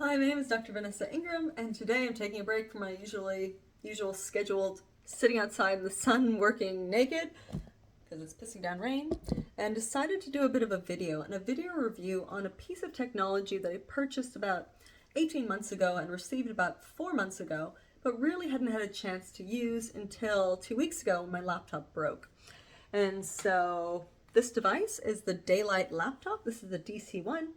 Hi, my name is Dr. Vanessa Ingram, and today I'm taking a break from my usual scheduled sitting outside in the sun working naked because it's pissing down rain, and decided to do a bit of a video review on a piece of technology that I purchased about 18 months ago and received about 4 months ago, but really hadn't had a chance to use until 2 weeks ago when my laptop broke. And so this device is the Daylight laptop. This is the DC1.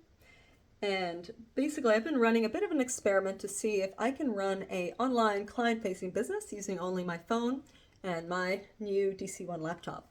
And basically, I've been running a bit of an experiment to see if I can run a online client-facing business using only my phone and my new DC1 laptop.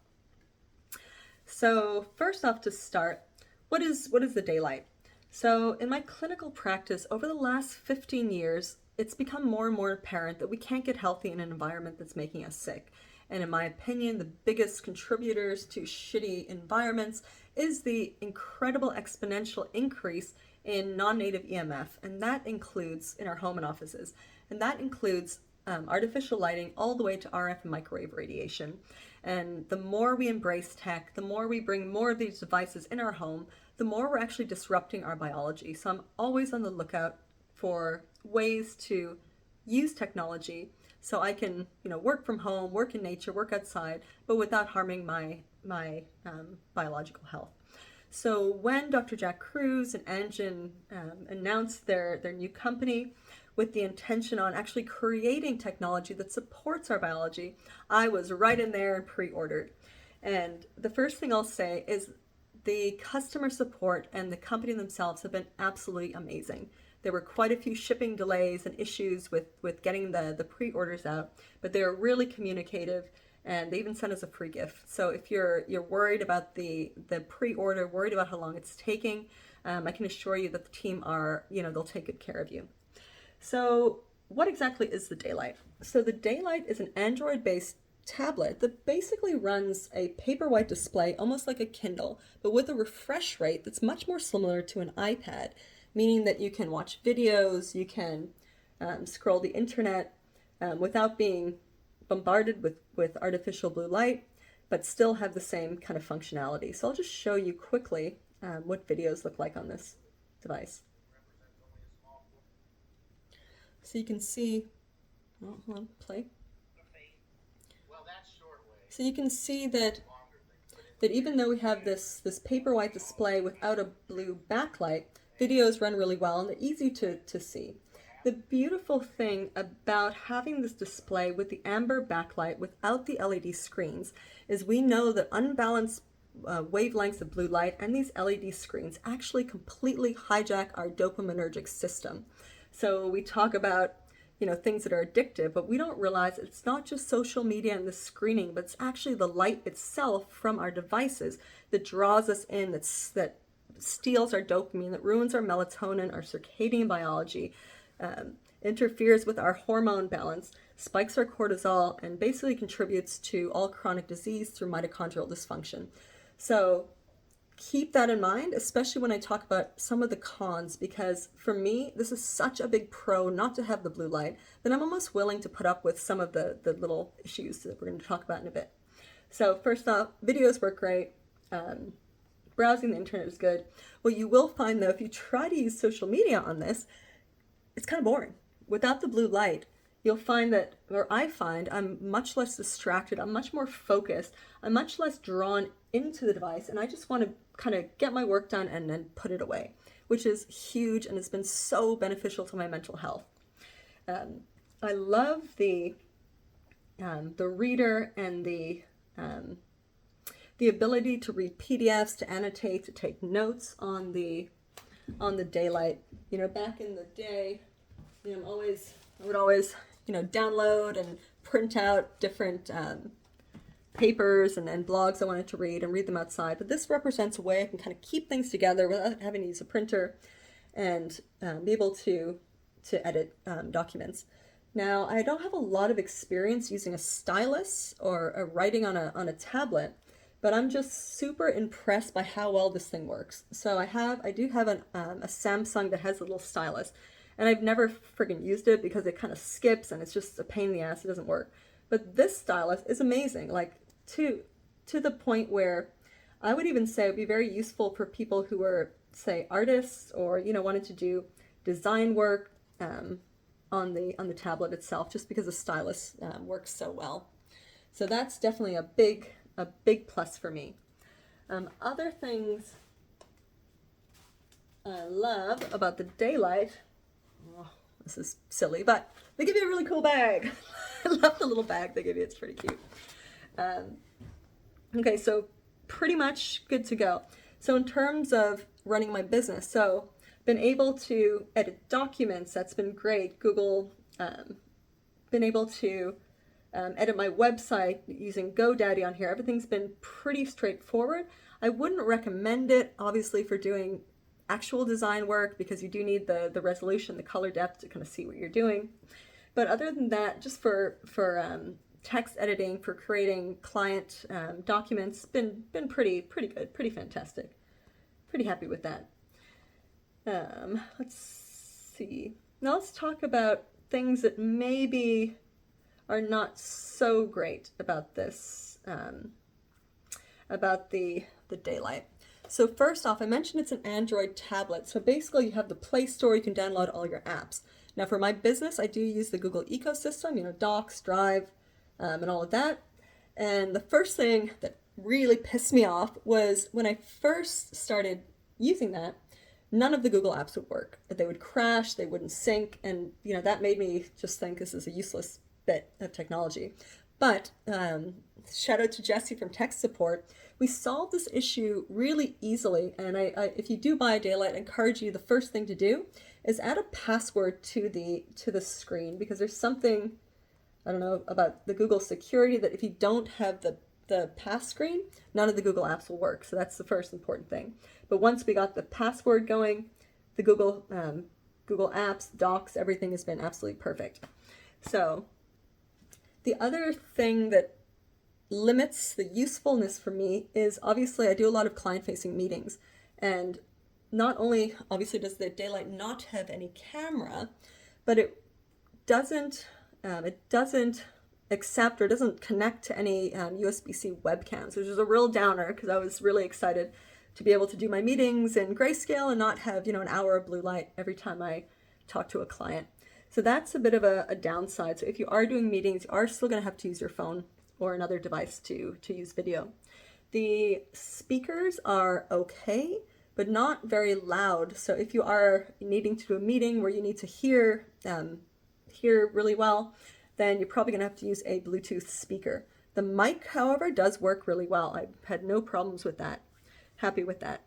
So first off, to start, what is the Daylight? So in my clinical practice over the last 15 years, it's become more and more apparent that we can't get healthy in an environment that's making us sick. And in my opinion, the biggest contributors to shitty environments is the incredible exponential increase in non-native EMF, and that includes in our home and offices, and that includes artificial lighting all the way to RF and microwave radiation. And the more we embrace tech, the more we bring more of these devices in our home, the more we're actually disrupting our biology. So I'm always on the lookout for ways to use technology so I can, work from home, work in nature, work outside, but without harming my biological health. So when Dr. Jack Kruse and Anjan announced their new company with the intention on actually creating technology that supports our biology, I was right in there and pre-ordered. And the first thing I'll say is the customer support and the company themselves have been absolutely amazing. There were quite a few shipping delays and issues with getting the pre-orders out, but they were really communicative, and they even sent us a free gift. So if you're worried about the pre-order, worried about how long it's taking, I can assure you that the team are, they'll take good care of you. So what exactly is the Daylight? So the Daylight is an Android-based tablet that basically runs a paperwhite display, almost like a Kindle, but with a refresh rate that's much more similar to an iPad, meaning that you can watch videos, you can scroll the internet without being bombarded with artificial blue light, but still have the same kind of functionality. So I'll just show you quickly what videos look like on this device. So you can see, oh, hold on, play. So you can see that even though we have this paperwhite display without a blue backlight, videos run really well and they're easy to see. The beautiful thing about having this display with the amber backlight without the LED screens is we know that unbalanced wavelengths of blue light and these LED screens actually completely hijack our dopaminergic system. So we talk about things that are addictive, but we don't realize it's not just social media and the screening, but it's actually the light itself from our devices that draws us in, that steals our dopamine, that ruins our melatonin, our circadian biology, interferes with our hormone balance, spikes our cortisol, and basically contributes to all chronic disease through mitochondrial dysfunction. So keep that in mind, especially when I talk about some of the cons, because for me, this is such a big pro not to have the blue light that I'm almost willing to put up with some of the little issues that we're going to talk about in a bit. So first off, videos work great. Browsing the internet is good. What you will find though, if you try to use social media on this, it's kind of boring. Without the blue light, you'll find that, or I find, I'm much less distracted, I'm much more focused, I'm much less drawn into the device, and I just want to kind of get my work done and then put it away, which is huge and has been so beneficial to my mental health. I love the reader and the ability to read PDFs, to annotate, to take notes on the Daylight. Back in the day, I would always download and print out different papers and blogs I wanted to read and read them outside. But this represents a way I can kind of keep things together without having to use a printer and be able to edit documents. Now, I don't have a lot of experience using a stylus or writing on a tablet, but I'm just super impressed by how well this thing works. So I do have a Samsung that has a little stylus, and I've never friggin' used it because it kind of skips and it's just a pain in the ass. It doesn't work. But this stylus is amazing, like to the point where I would even say it would be very useful for people who are, say, artists or wanted to do design work on the tablet itself, just because the stylus works so well. So that's definitely a big plus for me. Other things I love about the Daylight, oh, this is silly, but they give you a really cool bag. I love the little bag they give you, it's pretty cute. Okay, so pretty much good to go. So in terms of running my business, so been able to edit documents, that's been great. Google, been able to edit my website using GoDaddy on here. Everything's been pretty straightforward. I wouldn't recommend it, obviously, for doing actual design work, because you do need the resolution, the color depth to kind of see what you're doing. But other than that, just for text editing, for creating client documents, been pretty good, pretty fantastic. Pretty happy with that. Let's see. Now let's talk about things that maybe are not so great about this, about the Daylight. So first off, I mentioned it's an Android tablet. So basically you have the Play Store, you can download all your apps. Now for my business, I do use the Google ecosystem, you know, Docs, Drive, and all of that. And the first thing that really pissed me off was when I first started using that, none of the Google apps would work. They would crash, they wouldn't sync, and you know, that made me just think this is a useless bit of technology. But shout out to Jesse from tech support. We solved this issue really easily, and if you do buy a Daylight, I encourage you, the first thing to do is add a password to the screen, because there's something, I don't know, about the Google security, that if you don't have the pass screen, none of the Google apps will work. So that's the first important thing. But once we got the password going, the Google apps, Docs, everything has been absolutely perfect. So the other thing that limits the usefulness for me is, obviously I do a lot of client-facing meetings, and not only obviously does the Daylight not have any camera, but it doesn't accept or doesn't connect to any USB-C webcams, which is a real downer, because I was really excited to be able to do my meetings in grayscale and not have, you know, an hour of blue light every time I talk to a client. So that's a bit of a downside. So if you are doing meetings, you are still going to have to use your phone or another device to use video. The speakers are okay, but not very loud. So if you are needing to do a meeting where you need to hear really well, then you're probably going to have to use a Bluetooth speaker. The mic, however, does work really well. I've had no problems with that. Happy with that.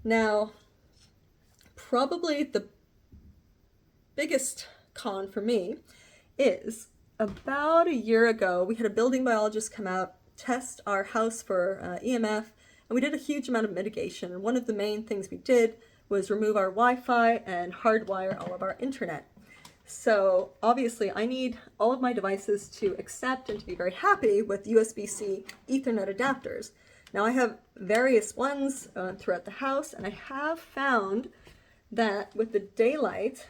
Now, probably the biggest con for me is, about a year ago, we had a building biologist come out, test our house for EMF, and we did a huge amount of mitigation. And one of the main things we did was remove our Wi-Fi and hardwire all of our internet. So obviously I need all of my devices to accept and to be very happy with USB-C Ethernet adapters. Now I have various ones throughout the house, and I have found that with the Daylight,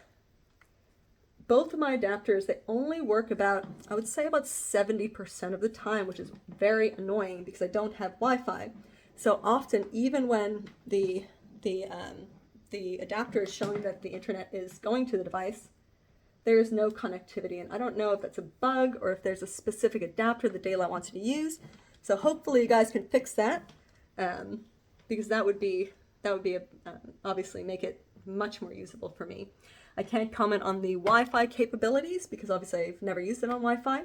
both of my adapters, they only work about, I would say about 70% of the time, which is very annoying because I don't have Wi-Fi. So often, even when the adapter is showing that the internet is going to the device, there is no connectivity. And I don't know if that's a bug or if there's a specific adapter the Daylight wants you to use. So hopefully you guys can fix that, because that would be obviously make it much more usable for me. I can't comment on the Wi-Fi capabilities because obviously I've never used it on Wi-Fi.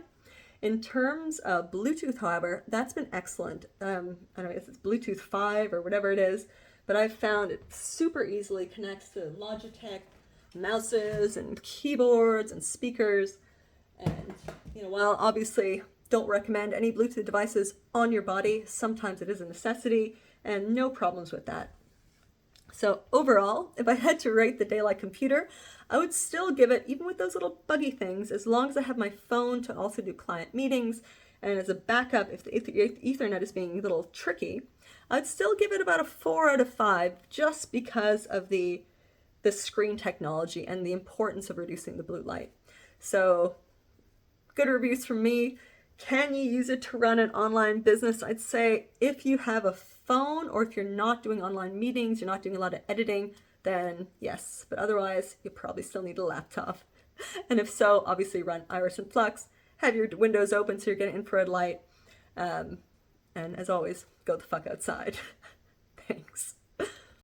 In terms of Bluetooth, however, that's been excellent. I don't know if it's Bluetooth 5 or whatever it is, but I've found it super easily connects to Logitech mouses and keyboards and speakers. And you know, while obviously don't recommend any Bluetooth devices on your body, sometimes it is a necessity, and no problems with that. So overall, if I had to rate the Daylight computer, I would still give it, even with those little buggy things, as long as I have my phone to also do client meetings, and as a backup, if the Ethernet is being a little tricky, I'd still give it about a 4 out of 5, just because of the screen technology and the importance of reducing the blue light. So good reviews from me. Can you use it to run an online business? I'd say if you have a phone, or if you're not doing online meetings, you're not doing a lot of editing, then yes. But otherwise, you probably still need a laptop. And if so, obviously run iris and flux, have your windows open so you're getting infrared light, and as always, go the fuck outside. Thanks.